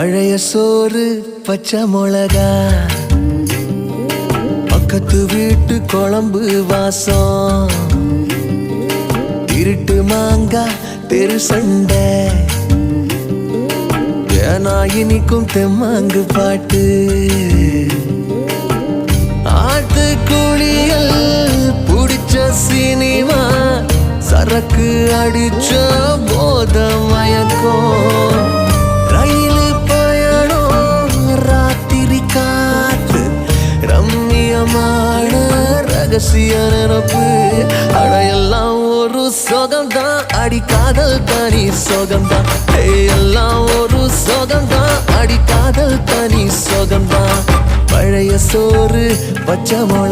பழைய சோறு பச்சை மிளகா, பக்கத்து வீட்டு குழம்பு வாசம், இருட்டு மாங்கா தெரு சண்டை, ஏனா இனிக்கும் தெம்மாங்கு பாட்டு, ஆட்டு குளியல் புடிச்ச சினிமா, சரக்கு அடிச்ச போத மயக்கம், ரயிலு பயணம் ராத்திரி காத்து, ரம்மியமான ரகசிய நினப்பு, அடையெல்லாம் ஒரு சொகம்தான், அடி காதல் தனி சொகம்தான், எல்லாம் ஒரு சொகம்தான், அடி காதல் தனி சொகம்தான். பழைய சோறு பச்சை மிளகா.